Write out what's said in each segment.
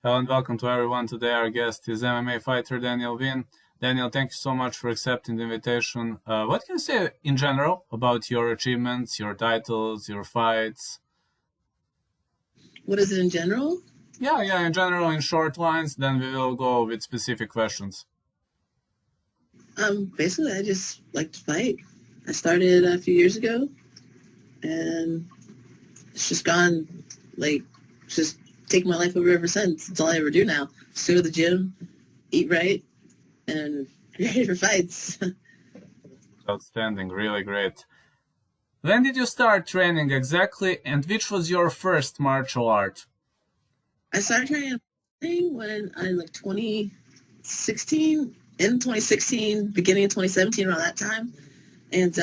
Hello and welcome to everyone. Today our guest is MMA fighter Danielle Wynn. Danielle, thank you so much for accepting the invitation. What can you say in general about your achievements, your titles, your fights? What is it in general? Yeah, in general, in short lines, then we will go with specific questions. Basically, I just like to fight. I started a few years ago, and it's just gone, just taking my life over ever since. It's all I ever do now. Just go to the gym, eat right, and be ready for fights. Outstanding, really great. When did you start training exactly, and which was your first martial art? I started training when I 2016, in 2016, beginning of 2017, around that time. And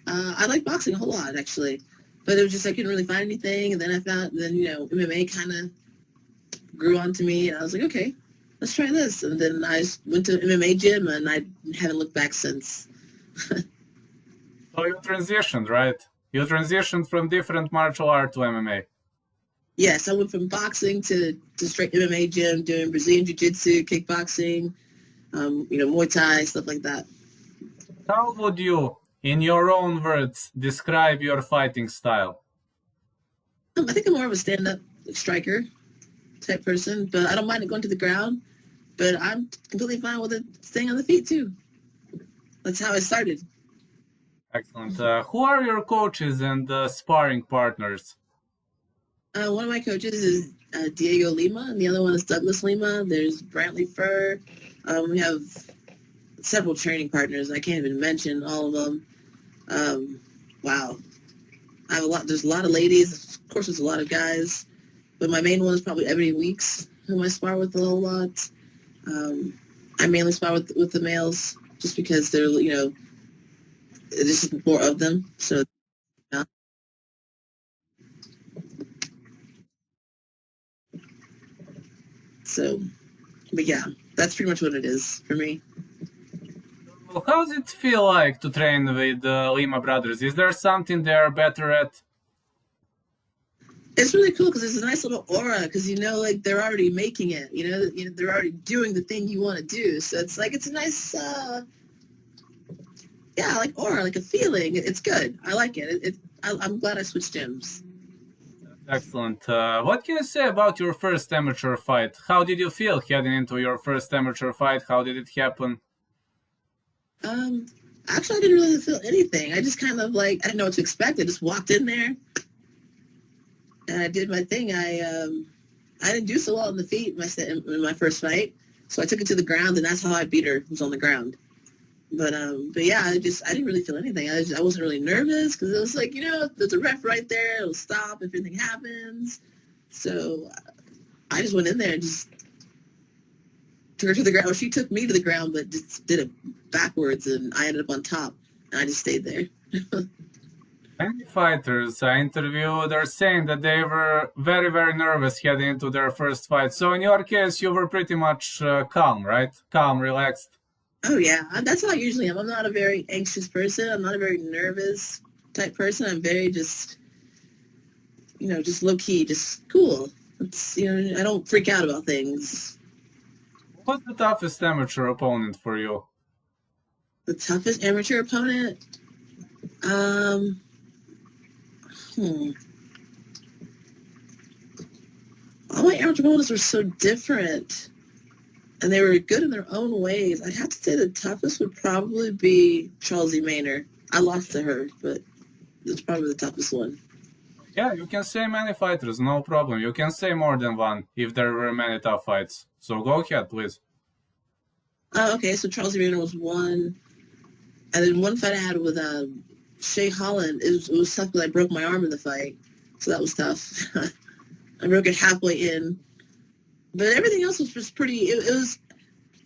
I like boxing a whole lot, actually. But it was just I couldn't really find anything. And then MMA kind of grew onto me. And I was like, okay, let's try this. And then I went to MMA gym, and I haven't looked back since. So you transitioned, right? You transitioned from different martial art to MMA. Yes, I went from boxing to straight MMA gym, doing Brazilian Jiu-Jitsu, kickboxing, Muay Thai, stuff like that. How would you, in your own words, describe your fighting style? I think I'm more of a stand-up striker type person, but I don't mind it going to the ground. But I'm completely fine with it staying on the feet too. That's how I started. Excellent. Who are your coaches and sparring partners? One of my coaches is Diego Lima, and the other one is Douglas Lima. There's Brantley Furr. We have several training partners. I can't even mention all of them. Wow. I have a lot. There's a lot of ladies. Of course, there's a lot of guys. But my main one is probably Ebony Weeks, whom I spar with a whole lot. I mainly spar with the males just because they're, there's just more of them. So, yeah. But yeah, that's pretty much what it is for me. Well, how does it feel like to train with the Lima brothers? Is there something they're better at? It's really cool because there's a nice little aura because they're already making it. They're already doing the thing you want to do. So it's a nice, like aura, like a feeling. It's good. I like it. I'm glad I switched gyms. Excellent. What can you say about your first amateur fight? How did you feel heading into your first amateur fight? How did it happen? Actually, I didn't really feel anything. I just kind of I didn't know what to expect. I just walked in there and I did my thing. I didn't do so well on the feet in my first fight, so I took it to the ground, and that's how I beat her. It was on the ground. But yeah, I didn't really feel anything. I wasn't really nervous because it was there's a ref right there. It'll stop if anything happens. So I just went in there and just took her to the ground. Well, she took me to the ground, but just did it backwards, and I ended up on top, and I just stayed there. Many fighters I interviewed are saying that they were very, very nervous heading into their first fight. So in your case, you were pretty much calm, right? Calm, relaxed. Oh yeah, that's how I usually am. I'm not a very anxious person. I'm not a very nervous type person. I'm very just low key, just cool. I don't freak out about things. What's the toughest amateur opponent for you? The toughest amateur opponent? All my amateur opponents were so different. And they were good in their own ways. I'd have to say the toughest would probably be Charles E. Maynard. I lost to her, but it's probably the toughest one. Yeah, you can say many fighters, no problem. You can say more than one if there were many tough fights. So go ahead, please. Okay, so Charles E. Maynard was one. And then one fight I had with Shea Holland, it was tough because I broke my arm in the fight. So that was tough. I broke it halfway in. But everything else was just pretty,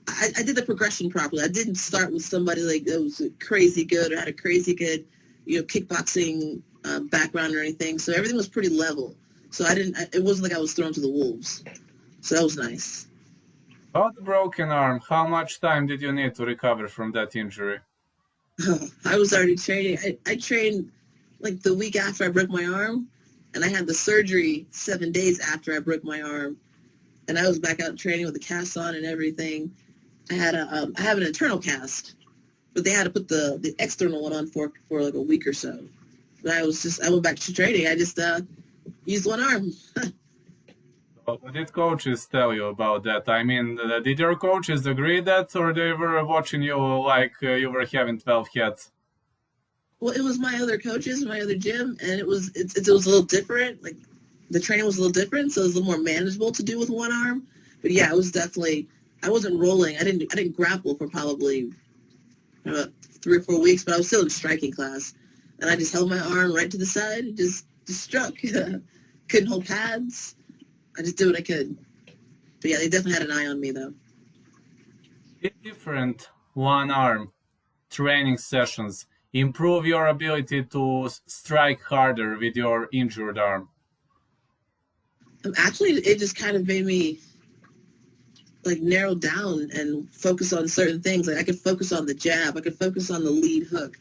I did the progression properly. I didn't start with somebody that was crazy good or had a crazy good, kickboxing background or anything. So everything was pretty level. So it wasn't like I was thrown to the wolves. So that was nice. About the broken arm, how much time did you need to recover from that injury? I was already training. I trained the week after I broke my arm, and I had the surgery 7 days after I broke my arm. and I was back out training with the cast on and everything. I have an internal cast, but they had to put the external one on for like a week or so. But I went back to training. I just used one arm. So what did coaches tell you about that? I mean, did your coaches agree that, or they were watching you like you were having 12 heads? Well, it was my other coaches, my other gym, and it was a little different. Like the training was a little different, so it was a little more manageable to do with one arm. But yeah, it was definitely. I wasn't rolling. I didn't grapple for probably 3 or 4 weeks, but I was still in striking class, and I just held my arm right to the side and just struck. Couldn't hold pads. I just did what I could. But yeah, they definitely had an eye on me though. Did different one arm training sessions improve your ability to strike harder with your injured arm? Actually, it just kind of made me like narrow down and focus on certain things. Like I could focus on the jab. I could focus on the lead hook.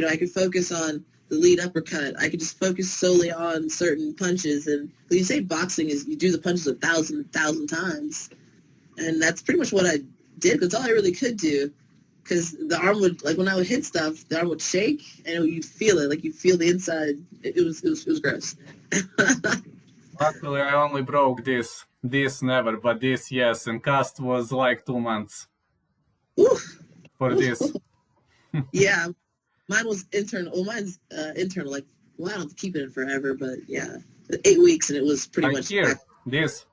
I could focus on the lead uppercut. I could just focus solely on certain punches. And when you say boxing is you do the punches a thousand times. And that's pretty much what I did. That's all I really could do. Because the arm would, like when I would hit stuff, the arm would shake and you'd feel it. Like you feel the inside. It was gross. Luckily, I only broke this. This never, but this yes. And cast was like 2 months Oof. for this. Yeah, mine was internal. Well, mine's internal. Like, well, I don't keep it in forever, but yeah, 8 weeks, and it was pretty Like much. here, this.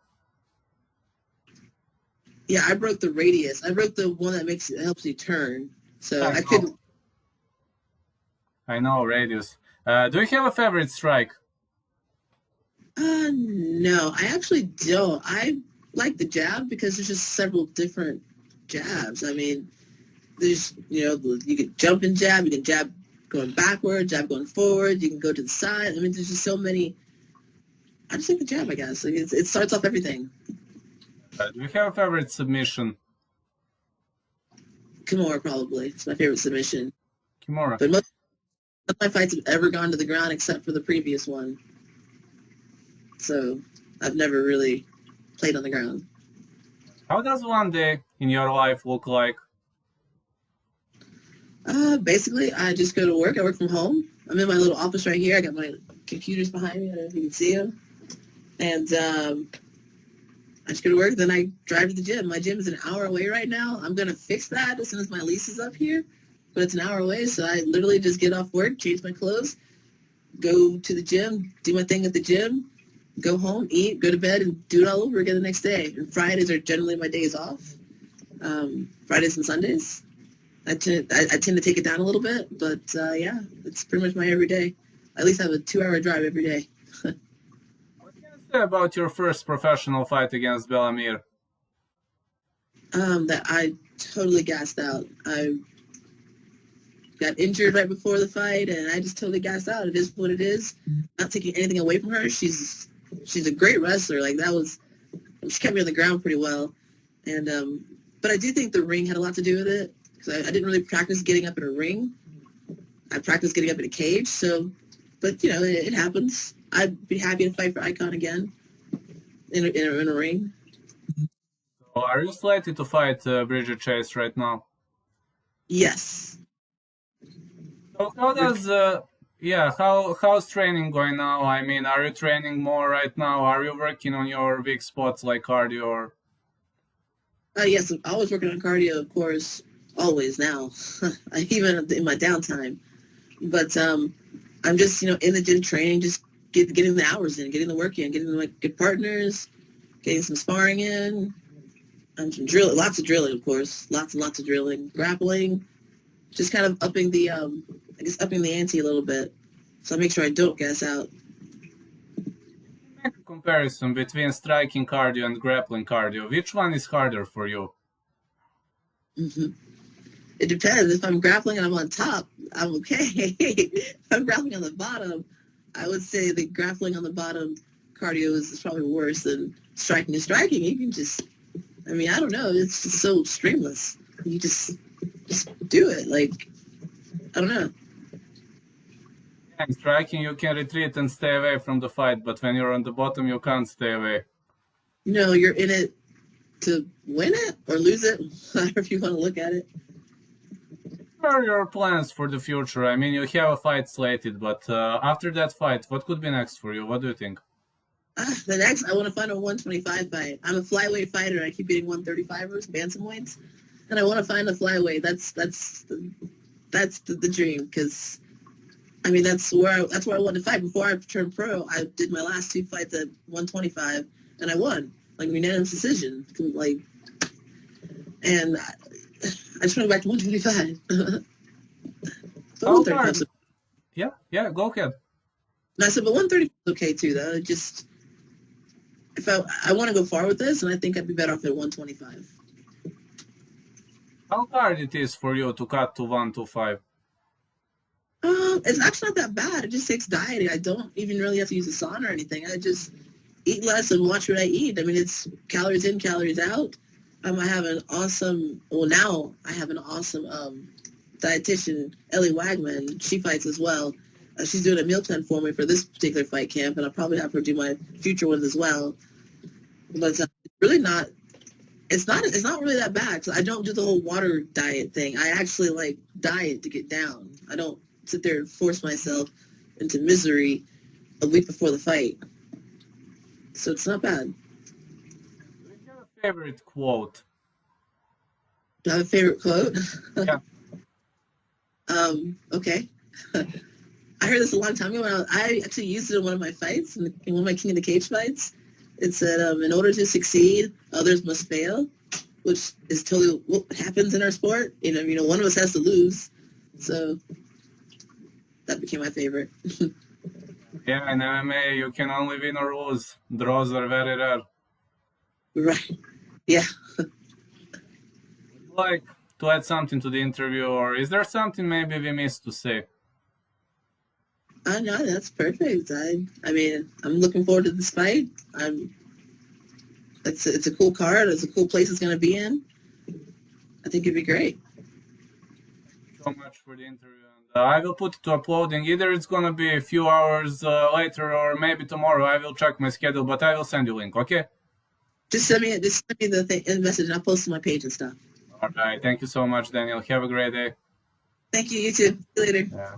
Yeah, I broke the radius. I broke the one that helps you turn. So I couldn't. I know radius. Do you have a favorite strike? No, I actually don't. I like the jab because there's just several different jabs. I mean, there's you can jump and jab. You can jab going backward, jab going forward. You can go to the side. I mean, there's just so many. I just like the jab, I guess. Like it starts off everything. Do you have a favorite submission? Kimura probably. It's my favorite submission. Kimura. But most of my fights have ever gone to the ground except for the previous one. So I've never really played on the ground. How does one day in your life look like? Basically, I just go to work. I work from home. I'm in my little office right here. I got my computers behind me. I don't know if you can see them. And I just go to work. Then I drive to the gym. My gym is an hour away right now. I'm going to fix that as soon as my lease is up here. But it's an hour away, so I literally just get off work, change my clothes, go to the gym, do my thing at the gym, go home, eat, go to bed, and do it all over again the next day. And Fridays are generally my days off. Fridays and Sundays. I tend to take it down a little bit, but yeah, it's pretty much my everyday. I at least have a 2-hour drive every day. What can you say about your first professional fight against Bellamir? That I totally gassed out. I got injured right before the fight, and I just totally gassed out. It is what it is. Not taking anything away from her. She's a great wrestler. Like she kept me on the ground pretty well, and but I do think the ring had a lot to do with it. Because I didn't really practice getting up in a ring. I practiced getting up in a cage. So, but it happens. I'd be happy to fight for Icon again in a ring. So are you slated to fight Bridget Chase right now? Yes. So how does how's training going now? I mean, are you training more right now? Are you working on your weak spots like cardio? Or... Yes, I'm always working on cardio, of course. Always now, even in my downtime. But I'm just in the gym training, just getting the hours in, getting the work in, getting like good partners, getting some sparring in, some drill, lots of drilling, of course, lots and lots of drilling, grappling, just kind of upping the upping the ante a little bit, so I make sure I don't gas out. Make a comparison between striking cardio and grappling cardio. Which one is harder for you? Mm-hmm. It depends. If I'm grappling and I'm on top, I'm okay. If I'm grappling on the bottom, I would say the grappling on the bottom cardio is probably worse than striking. And striking, you can just, I mean, I don't know. It's just so streamless. You just do it. Like, I don't know. In striking, you can retreat and stay away from the fight, but when you're on the bottom, you can't stay away. You're in it to win it or lose it, however you want to look at it. What are your plans for the future? I mean, you have a fight slated, but after that fight, what could be next for you? What do you think? The next, I want to find a 125 fight. I'm a flyweight fighter. I keep getting 135ers, bantamweights, and I want to find a flyweight. That's the dream, because I mean that's where I wanted to fight. Before I turned pro, I did my last 2 fights at 125, and I won, like unanimous decision, like. And I just went back to 125. But How 135 hard? is Yeah, go ahead. and I said, but 130 is okay too, though. It just, if I want to go far with this, and I think I'd be better off at 125. How hard it is for you to cut to 125? It's actually not that bad. It just takes dieting. I don't even really have to use a sauna or anything. I just eat less and watch what I eat. I mean, it's calories in, calories out. I have an awesome, well, now I have an awesome dietitian, Ellie Wagman. She fights as well. She's doing a meal plan for me for this particular fight camp, and I'll probably have her do my future ones as well. But it's really not, it's not really that bad, because I don't do the whole water diet thing. I actually like diet to get down. I don't sit there and force myself into misery a week before the fight. So it's not bad. Do you have a favorite quote? Do I have a favorite quote? Yeah. Okay. I heard this a long time ago. I actually used it in one of my fights, in one of my King of the Cage fights. It said, in order to succeed, others must fail, which is totally what happens in our sport. You know, one of us has to lose. So that became my favorite. Yeah, in MMA, you can only win or lose. Draws are very rare. Right. Yeah. Would you like to add something to the interview, or is there something maybe we missed to say? No, that's perfect. I mean, I'm looking forward to this fight. It's a cool card. It's a cool place it's going to be in. I think it'd be great. So much for the interview. And I will put it to uploading. Either it's gonna be a few hours later, or maybe tomorrow. I will check my schedule, but I will send you a link. Okay? Just send me the message, and I'll post it on my page and stuff. All right. Thank you so much, Daniel. Have a great day. Thank you. You too. See you later. Yeah.